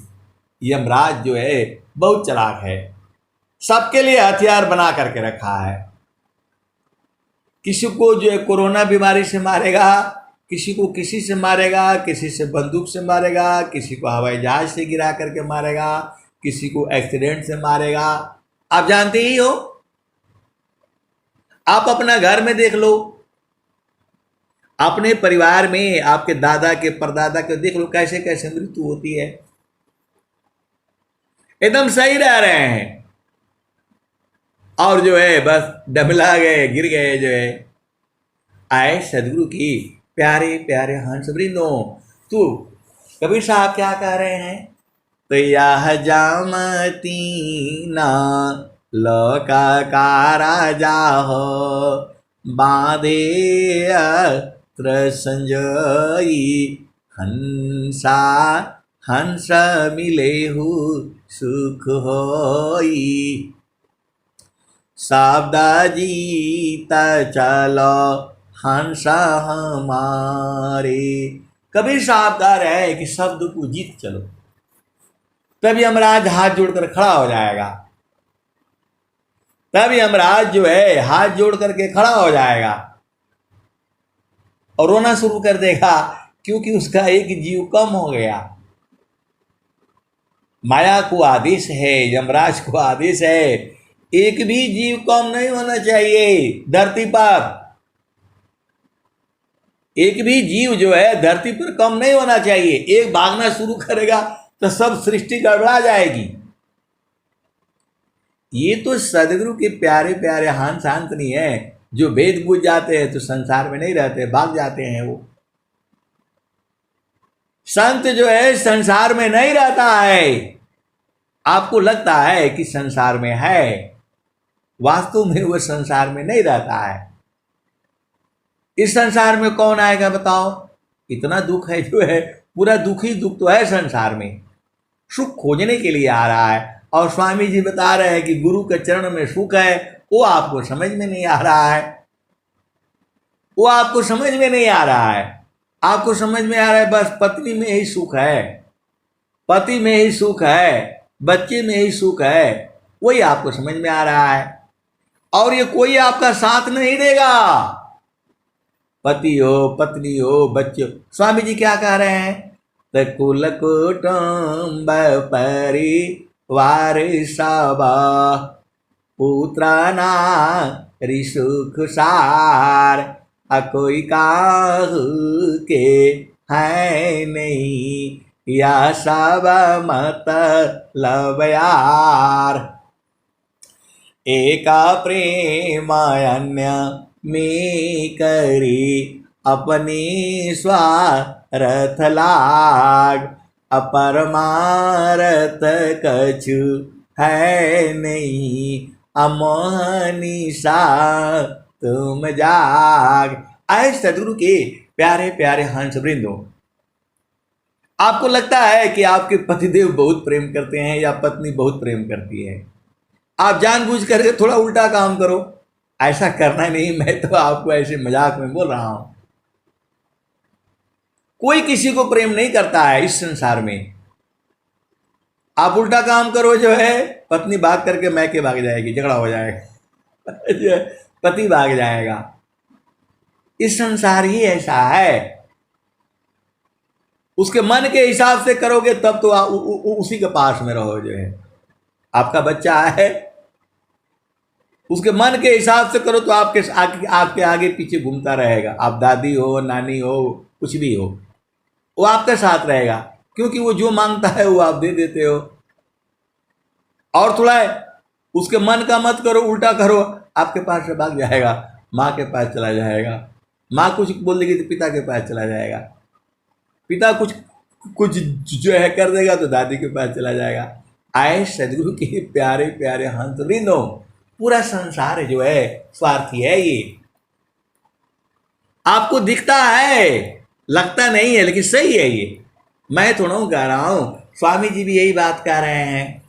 यमराज जो है बहुत चलाक है, सबके लिए हथियार बना करके रखा है। किसी को जो है कोरोना बीमारी से मारेगा, किसी को किसी से मारेगा, किसी से बंदूक से मारेगा, किसी को हवाई जहाज से गिरा करके मारेगा, किसी को एक्सीडेंट से मारेगा। आप जानते ही हो, आप अपना घर में देख लो, अपने परिवार में आपके दादा के परदादा के देख लो, कैसे कैसे मृत्यु होती है। एकदम सही रह रहे हैं और जो है बस डबला गए, गिर गए जो है। आए सदगुरु की प्यारे प्यारे हंस वृंदो, तो कबीर साहब क्या कह रहे हैं? तो यह जामतीना लोका का राजा हो, बांधे अत्र संजोई हंसा, हंस मिले हूँ सुख होई। शब्द जीता चलो हंस हमारे। कबीर साहब कह रहे हैं कि शब्द को जीत चलो, तभी यमराज हाथ जोड़कर खड़ा हो जाएगा। तभी यमराज जो है हाथ जोड़ करके खड़ा हो जाएगा और रोना शुरू कर देगा, क्योंकि उसका एक जीव कम हो गया। माया को आदेश है, यमराज को आदेश है, एक भी जीव कम नहीं होना चाहिए धरती पर। एक भी जीव जो है धरती पर कम नहीं होना चाहिए। एक भागना शुरू करेगा तो सब सृष्टि गड़बड़ा जाएगी। ये तो सदगुरु के प्यारे प्यारे हंस नहीं है जो वेद बुझ जाते हैं तो संसार में नहीं रहते, भाग जाते हैं। वो संत जो है संसार में नहीं रहता है। आपको लगता है कि संसार में है, वास्तव में वो संसार में नहीं रहता है। इस संसार में कौन आएगा बताओ? इतना दुख है जो है, पूरा दुख ही दुख तो है संसार में। सुख खोजने के लिए आ रहा है और स्वामी जी बता रहे हैं कि गुरु के चरण में सुख है। वो आपको समझ में नहीं आ रहा है, वो आपको समझ में नहीं आ रहा है। आपको समझ में आ रहा है बस पत्नी में ही सुख है, पति में ही सुख है, बच्चे में ही सुख है, वही आपको समझ में आ रहा है। और ये कोई आपका साथ नहीं देगा, पति हो, पत्नी हो, बच्चे हो। स्वामी जी क्या कह रहे हैं? कुल कुटुंब परिवार सब पुत्राना रिसुख सार, कोई काहू के है नहीं, या सब मतलब यार। एका प्रेम अन्य में करी, अपनी स्वार्थ लाग, अपरमारथ कछु है नहीं, अमोहनी सा तुम जाग। आए सदगुरु के प्यारे प्यारे हंस वृंदो, आपको लगता है कि आपके पतिदेव बहुत प्रेम करते हैं या पत्नी बहुत प्रेम करती है। आप जानबूझ करके थोड़ा उल्टा काम करो। ऐसा करना नहीं, मैं तो आपको ऐसे मजाक में बोल रहा हूं। कोई किसी को प्रेम नहीं करता है इस संसार में। आप उल्टा काम करो जो है, पत्नी भाग करके मैके भाग जाएगी, झगड़ा हो जाएगा, पति भाग जाएगा। इस संसार ही ऐसा है। उसके मन के हिसाब से करोगे तब तो उसी के पास में रहो। जो है आपका बच्चा है, उसके मन के हिसाब से करो तो आपके आगे पीछे घूमता रहेगा। आप दादी हो, नानी हो, कुछ भी हो, वो आपके साथ रहेगा, क्योंकि वो जो मांगता है वो आप दे देते हो। और थोड़ा उसके मन का मत करो, उल्टा करो, आपके पास से भाग जाएगा, माँ के पास चला जाएगा। माँ कुछ बोल देगी तो पिता के पास चला जाएगा, पिता कुछ जो है कर देगा तो दादी के पास चला जाएगा। आए सदगुरु के प्यारे प्यारे हंस वृंदो, पूरा संसार जो है स्वार्थी है। ये आपको दिखता है, लगता नहीं है, लेकिन सही है। ये मैं थोड़ा कह रहा हूं, स्वामी जी भी यही बात कह रहे हैं।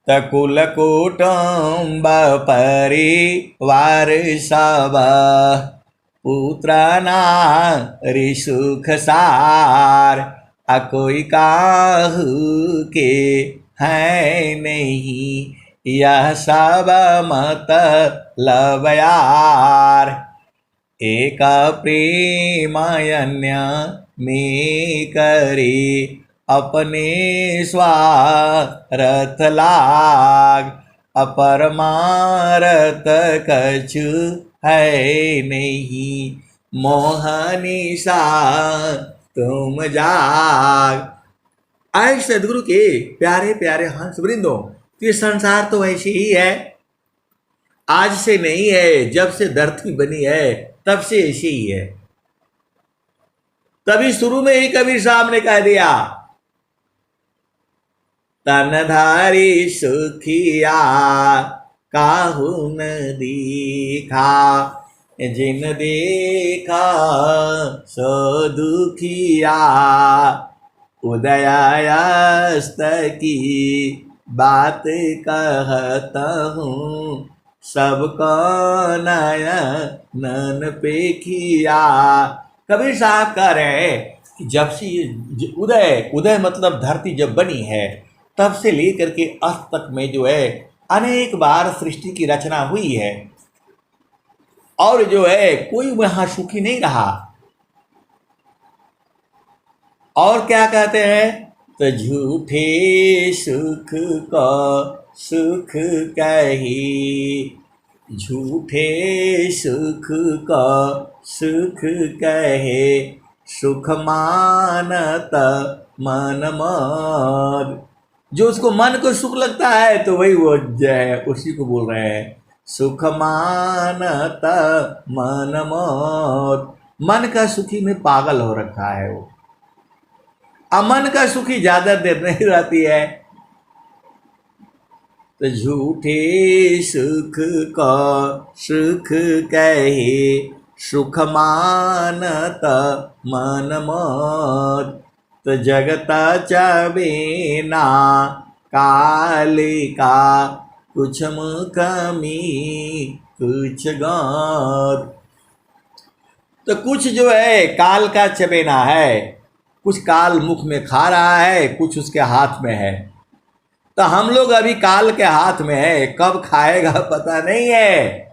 तकुल कुटुंब परिवार सब पुत्राना रिसुख सार, कोई काहू के है नहीं, यह सब मतलब यार। एक प्रेम अन्य में करी, अपने स्वार्थ लाग, अपरमारथ कछु है नहीं, मोहनी सा तुम जाग। आए सदगुरु के प्यारे प्यारे हंस वृंदो, ये संसार तो ऐसी ही है, आज से नहीं है। जब से धरती बनी है तब से ऐसी ही है। तभी शुरू में ही कबीर साहब ने कह दिया, तनधारी सुखिया काहू न दीखा, जिन देखा सो दुखिया, उदयास्त की बात कहता हूँ, सबको नयन पे किया। कबीर साहब कह रहे हैं कि जब से उदय मतलब धरती जब बनी है, तब से लेकर के अस्त तक में जो है अनेक बार सृष्टि की रचना हुई है, और जो है कोई वहां सुखी नहीं रहा। और क्या कहते हैं, तो झूठे सुख को सुख कही, झूठे सुख को सुख कहे, सुख मानत मन मद। जो उसको मन को सुख लगता है तो वही वो जो है उसी को बोल रहे हैं सुख मानत मन मद। मन का सुखी में पागल हो रखा है वो, अमन का सुखी ज्यादा देर नहीं रहती है। तो झूठे सुख को सुख कहे, सुख मानत मन मद। तो जगता चबेना कालिका, कुछ कमी कुछ गौर। तो कुछ जो है काल का चबेना है, कुछ काल मुख में खा रहा है, कुछ उसके हाथ में है। तो हम लोग अभी काल के हाथ में है, कब खाएगा पता नहीं है।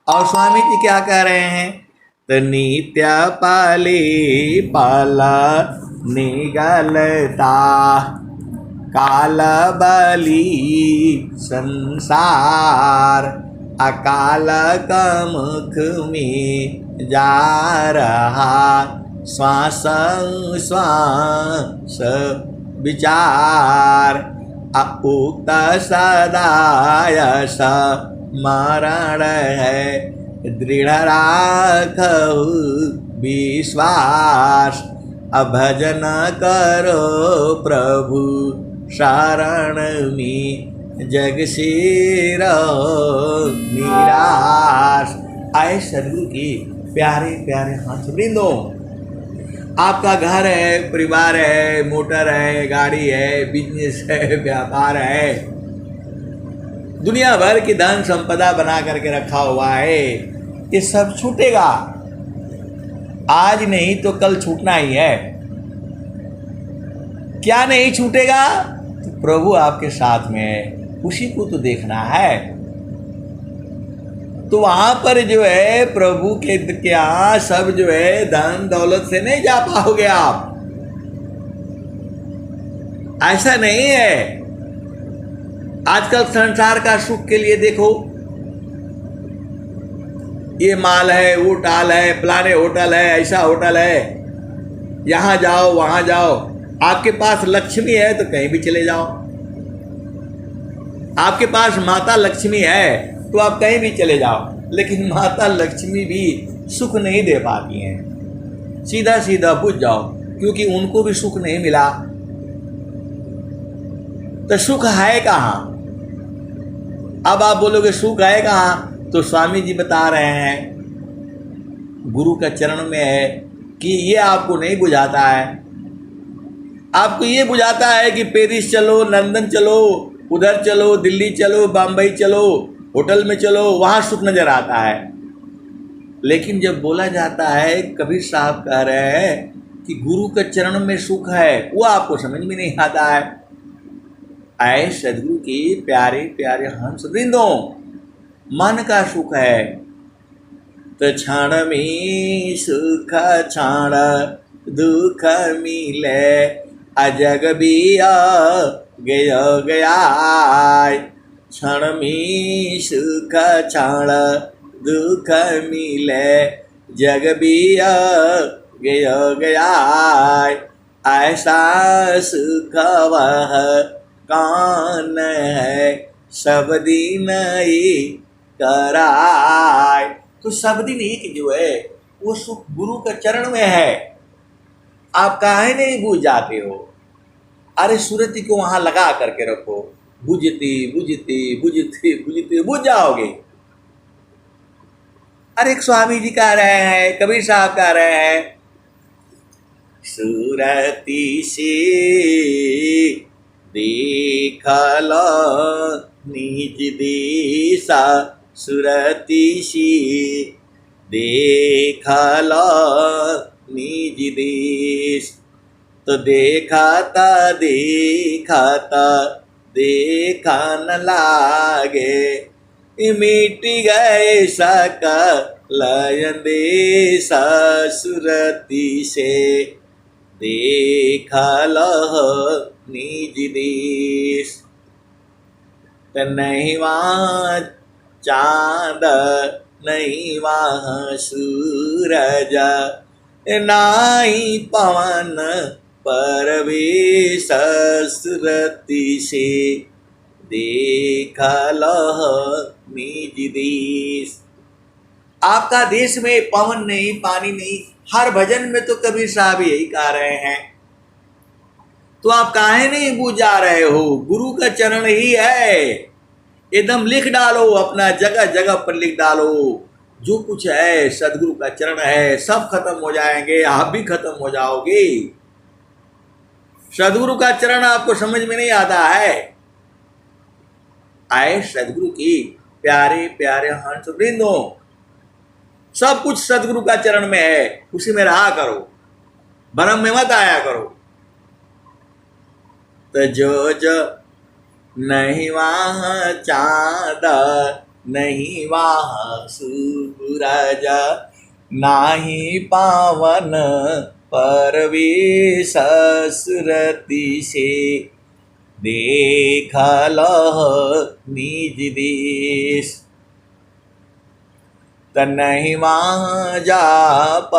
और स्वामी जी क्या कह रहे हैं? तो नित्य पाली पाला निगलता, काल बली संसार, अकाल का मुख में जा रहा, श्वास श्वास विचार। उक्त सदायस मरण है, दृढ़ राखऊ विश्वास। भजन करो प्रभु शरण में, जग से रहो निराश। आए सदगुरु की प्यारे प्यारे हाथ वृंदों, आपका घर है, परिवार है, मोटर है, गाड़ी है, बिजनेस है, व्यापार है, दुनिया भर की धन संपदा बना करके रखा हुआ है, ये सब छूटेगा। आज नहीं तो कल छूटना ही है। क्या नहीं छूटेगा? तो प्रभु आपके साथ में है, उसी को तो देखना है। तो वहां पर जो है प्रभु के क्या सब जो है धन दौलत से नहीं जा पाओगे आप, ऐसा नहीं है। आजकल संसार का सुख के लिए देखो, ये माल है, वो टाल है, फलाने होटल है, ऐसा होटल है, यहां जाओ वहां जाओ। आपके पास लक्ष्मी है तो कहीं भी चले जाओ, आपके पास माता लक्ष्मी है तो आप कहीं भी चले जाओ। लेकिन माता लक्ष्मी भी सुख नहीं दे पाती हैं, सीधा सीधा बुझ जाओ, क्योंकि उनको भी सुख नहीं मिला। तो सुख है कहाँ? अब आप बोलोगे सुख है कहाँ? तो स्वामी जी बता रहे हैं गुरु का चरण में है कि ये आपको नहीं बुझाता है। आपको ये बुझाता है कि पेरिस चलो, लंदन चलो, उधर चलो, दिल्ली चलो, बम्बई चलो, होटल में चलो, वहाँ सुख नजर आता है। लेकिन जब बोला जाता है, कबीर साहब कह रहे हैं कि गुरु के चरण में सुख है, वो आपको समझ में नहीं आता है। आए सदगुरु की प्यारे प्यारे हंस वृंदों, मन का सुख है। तो क्षण में सुख क्षण दुख मिले, अजग भी गया गया। क्षण में सुख क्षण दुख मिले, जग भी गया गया। ऐसा सुख वह कौन है, सब दिन ही कराए। तो सब दिन एक जो है वो सुख गुरु के चरण में है। आप काहे नहीं बुझ जाते हो? अरे सूरती को वहां लगा करके रखो, बुझती बुझती बुझती बुझती बुझ जाओगे। अरे एक स्वामी जी कह रहे हैं, कबीर साहब कह रहे हैं, सूरती से देख लो निज दिशा, सुरती सी देख लो निज देश। तो देखा देखा न लागे, मिट गए सकल देश सुरती से। देखलह निज देश। नहीं वहाँ चाँद नहीं वहाँ सूरज, नाई पवन परवेश सुरति से, देखलह निज देश। आपका देश में पवन नहीं, पानी नहीं। हर भजन में तो कबीर साहब यही कह रहे हैं, तो आप काहे नहीं बूझ जा रहे हो? गुरु का चरण ही है, एकदम लिख डालो, अपना जगह जगह पर लिख डालो। जो कुछ है सदगुरु का चरण है, सब खत्म हो जाएंगे, आप भी खत्म हो जाओगे। सदगुरु का चरण आपको समझ में नहीं आता है? आए सदगुरु की प्यारे प्यारे हंस वृंदों, सब कुछ सदगुरु का चरण में है, उसी में रहा करो, भ्रम में मत आया करो। तो जो नहीं वहाँ चाँद नहीं वहाँ सूरज, नाही पावन परवेश सुरति से, देखलह निज देश। नहीं वहाँ जाप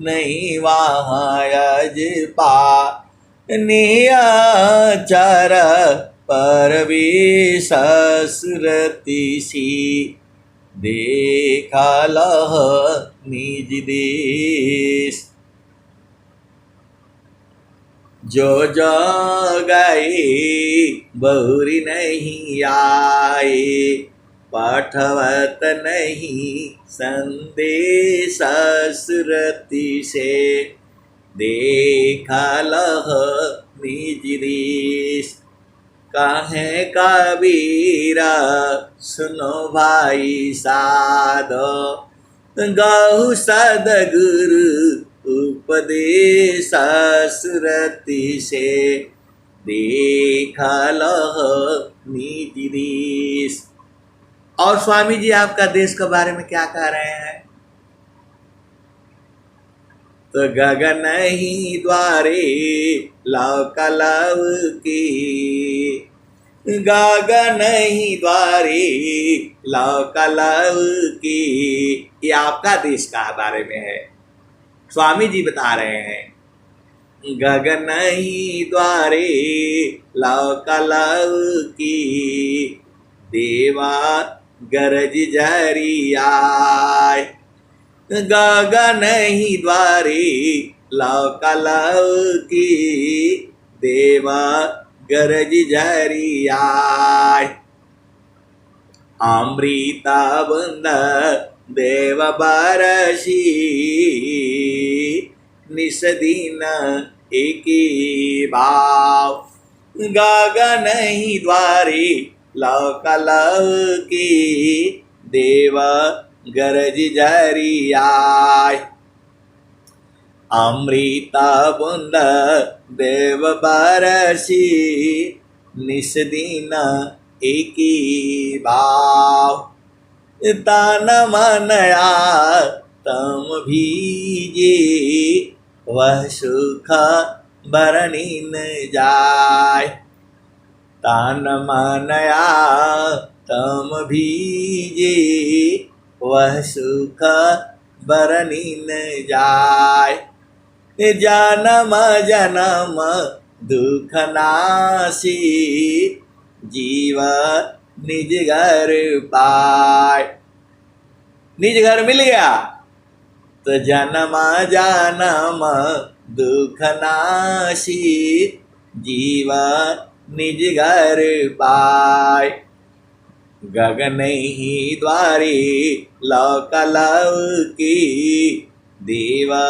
नहीं वहाँ यजपा, नियचर परवेश सुरति सी, देखलह निज देश। जो गए बहुरी नहीं आए, पाठवत नहीं संदेश सुरति से, देखलह निज देश। कहे कबीरा सुनो भाई साधो, गहु सदगुरु उपदेश सुरति से, देखलह निज देश। और स्वामी जी आपका देश के बारे में क्या कह रहे हैं? तो गगन ही द्वारे लौकलव की, गगन ही द्वारे लौकलव की, ये आपका देश का बारे में है, स्वामी जी बता रहे हैं। गगन ही द्वारे लौकलव की, देवा गरज झरियाय। गगन ही द्वारे लौकलव की, देवा गरज झरियाय। अमृता बंद देव बरसी, निस दिन एकी भाव। गगन ही द्वारे लौकलव की, देवा गरज झरियाय। अमृता बूंद देव बरसी, निस दिन एकी भाव। तन मन तम भीजे, वह सुख बरनी न जाय। तन मन तम भीजे, वह सुख बरनी न जाय। जन्म जन्म दुख नासी, जीव निज घर पाय। निज घर मिल गया तो जन्म जन्म दुख नासी, जीव निज घर पाय। गगन ही द्वारे लौकलव की, देवा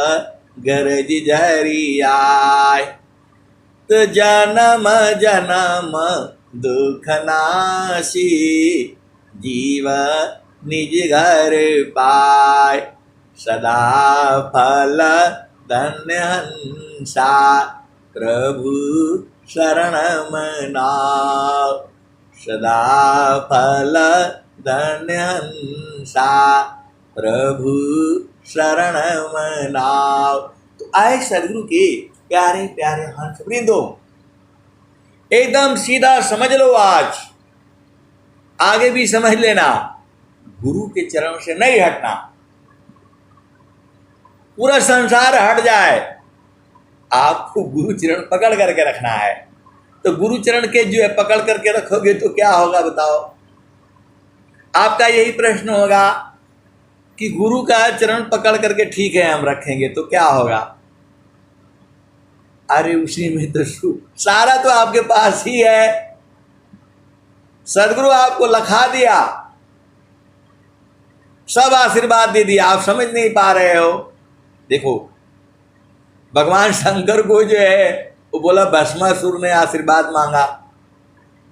गरज झरियाय। तो जन्म जन्म दुख नासी, जीव निज घर पाय। सदा फल धन्य हंसा, प्रभु शरण मनाओ। सदा फल धन्य हंसा, प्रभु शरण मनाओ। तो आए सदगुरु के प्यारे प्यारे हंस वृंदो, एकदम सीधा समझ लो, आज आगे भी समझ लेना, गुरु के चरण से नहीं हटना। पूरा संसार हट जाए, आपको गुरु चरण पकड़ करके रखना है। तो गुरु चरण के जो है पकड़ करके रखोगे तो क्या होगा बताओ? आपका यही प्रश्न होगा कि गुरु का चरण पकड़ करके ठीक है हम रखेंगे तो क्या होगा? अरे उसी में तो सारा तो आपके पास ही है। सदगुरु आपको लखा दिया, सब आशीर्वाद दे दिया, आप समझ नहीं पा रहे हो। देखो भगवान शंकर को जो है वो बोला, भस्मासुर ने आशीर्वाद मांगा।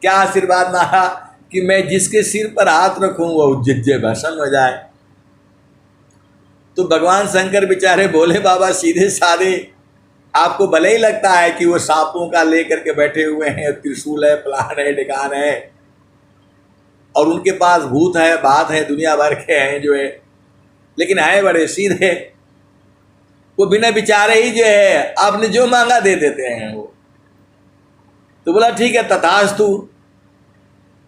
क्या आशीर्वाद मांगा? कि मैं जिसके सिर पर हाथ रखूं वो जिज्जे भस्म हो जाए। तो भगवान शंकर बेचारे बोले, बाबा सीधे साधे, आपको भले ही लगता है कि वो सांपों का लेकर के बैठे हुए हैं, त्रिशूल है, प्लान है, ढिकान है, और उनके पास भूत है, बात है, दुनिया भर के हैं जो है, लेकिन है बड़े सीधे। वो बिना विचारे ही जो है आपने जो मांगा दे देते हैं वो। तो बोला ठीक है तथास्तु,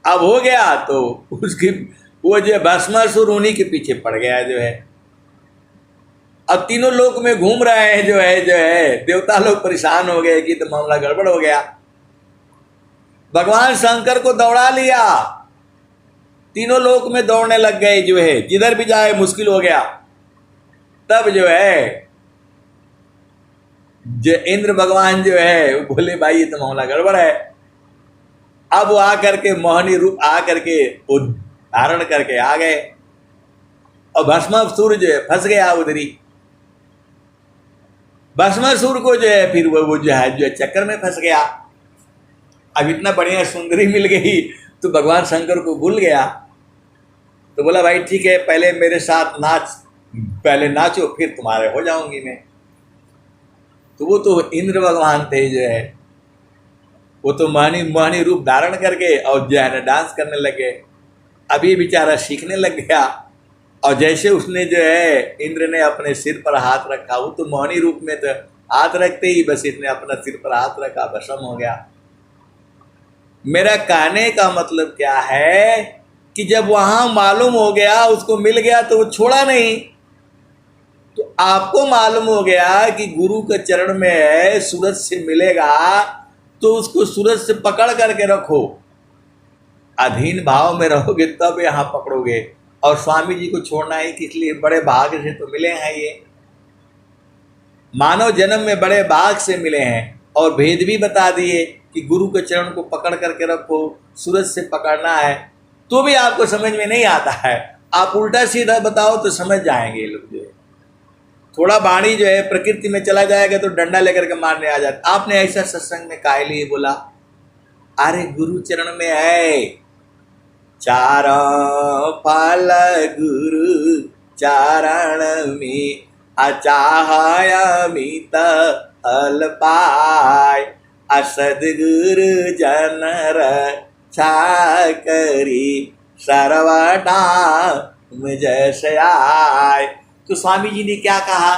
अब हो गया। तो उसकी वो जो है भस्मासुर उन्हीं के पीछे पड़ गया जो है। अब तीनों लोक में घूम रहे हैं जो है देवता लोग परेशान हो गए कि तो मामला गड़बड़ हो गया। भगवान शंकर को दौड़ा लिया, तीनों लोक में दौड़ने लग गए जो है, जिधर भी जाए मुश्किल हो गया। तब जो है जो इंद्र भगवान जो है वो बोले, भाई ये तो मामला गड़बड़ है। अब वो आकर के मोहनी रूप आकर के वो धारण करके आ गए, और भस्मासुर जो है फंस गया उधरी। भस्मासुर को जो है फिर वो जो है चक्कर में फंस गया। अब इतना बढ़िया सुंदरी मिल गई तो भगवान शंकर को भूल गया। तो बोला भाई ठीक है, पहले मेरे साथ नाच, पहले नाचो फिर तुम्हारे हो जाऊंगी मैं। तो वो तो इंद्र भगवान थे जो है, वो तो मोहनी रूप धारण करके और जो है ना डांस करने लगे। अभी बेचारा सीखने लग गया, और जैसे उसने जो है इंद्र ने अपने सिर पर हाथ रखा, वो तो मोहनी रूप में तो हाथ रखते ही बस इसने अपना सिर पर हाथ रखा, भस्म हो गया। मेरा कहने का मतलब क्या है कि जब वहां मालूम हो गया, उसको मिल गया तो वो छोड़ा नहीं। तो आपको मालूम हो गया कि गुरु के चरण में है, सूरज से मिलेगा तो उसको सूरज से पकड़ करके रखो। अधीन भाव में रहोगे तब यहाँ पकड़ोगे, और स्वामी जी को छोड़ना ही किस लिए? बड़े भाग्य से तो मिले हैं, ये मानव जन्म में बड़े भाग्य से मिले हैं, और भेद भी बता दिए कि गुरु के चरण को पकड़ करके रखो, सूरज से पकड़ना है। तो भी आपको समझ में नहीं आता है, आप उल्टा सीधा बताओ तो समझ जाएंगे ये लोग। जो है थोड़ा वाणी जो है प्रकृति में चला जाएगा तो डंडा लेकर के मारने आ जाता। आपने ऐसा सत्संग में काहे लिए बोला? अरे गुरु चरण में है चारों फल गुरु चरण में, अचाहयमित फल पाय, असदगुरु जन रक्षा करी, सर्वदा जैसे आय। तो स्वामी जी ने क्या कहा?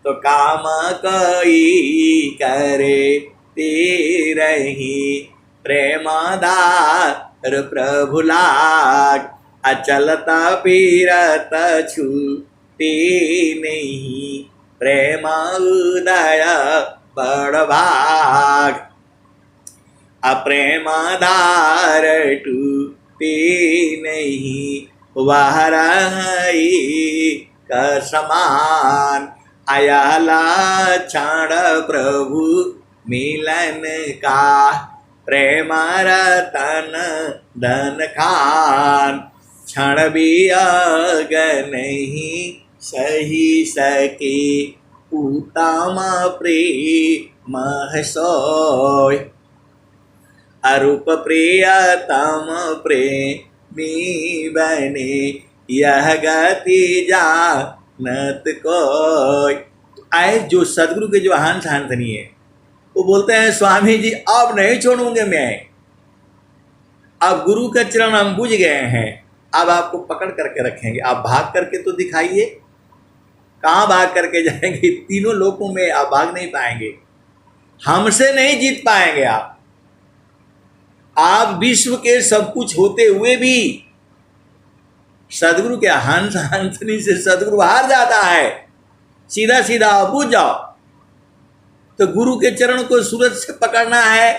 तो काम कोई करे तेरही, प्रेमदार प्रभु लाग, अचलता पीरत छूटे नहीं, प्रेम उदय बड़ भाग, अप्रेमदार टूटे नहीं, वह रही का समान, अयला क्षण प्रभु मिलन का, प्रेम रतन धन खान, क्षण भी अग नहीं सही सके, उत्तम प्रेम सोय, अरूप प्रियतम प्रेमी बने, यह गति जानत कोय। आए जो सदगुरु के जो हंस हंसनी है, वो बोलते हैं स्वामी जी अब नहीं छोड़ूंगे मैं, अब गुरु का चरण हम बुझ गए हैं, अब आपको पकड़ करके रखेंगे, आप भाग करके तो दिखाइए। कहाँ भाग करके जाएंगे? तीनों लोकों में आप भाग नहीं पाएंगे। हमसे नहीं जीत पाएंगे आप विश्व के सब कुछ होते हुए भी सदगुरु के हंस हंसनी से सदगुरु हार जाता है। सीधा सीधा आप बुझ जाओ। तो गुरु के चरण को सूरज से पकड़ना है।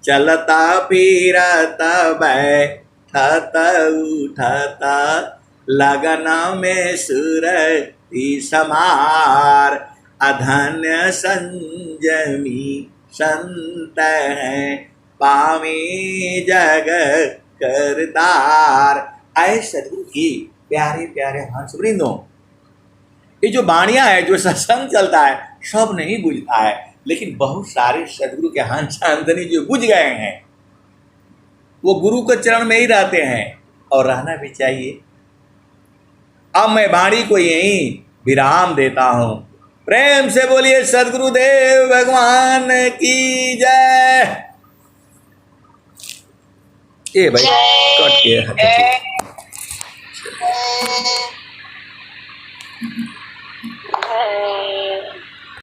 चलता फिरता बैठता उठता लगना में सुरति समार अधन्य संजमी संत है पावे जग करतार। आए सदगुरु की प्यारे प्यारे हंस वृंदों, ये जो वाणियां है, जो सत्संग चलता है, सब नहीं बुझता है, लेकिन बहुत सारे सदगुरु के हंस हंसनी जो बुझ गए हैं वो गुरु के चरण में ही रहते हैं और रहना भी चाहिए। अब मैं वाणी को यहीं विराम देता हूं। प्रेम से बोलिए सदगुरुदेव भगवान की जय। ए भाई कट के